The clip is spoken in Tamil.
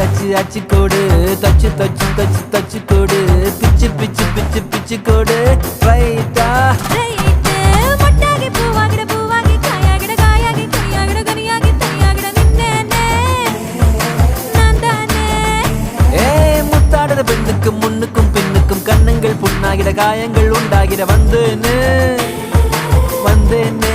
அச்சு அச்சு கோடு தச்சு தச்சு தச்சு தச்சு கோடு பிச்சு பிச்சு பிச்சு பிச்சு கோடு ரைட்டா பெண்ணுக்கும் முன்னுக்கும் பின்னுக்கும் கண்ணங்கள் புண்ணாகிட காயங்கள் உண்டாகிட வந்தேனே வந்தேனே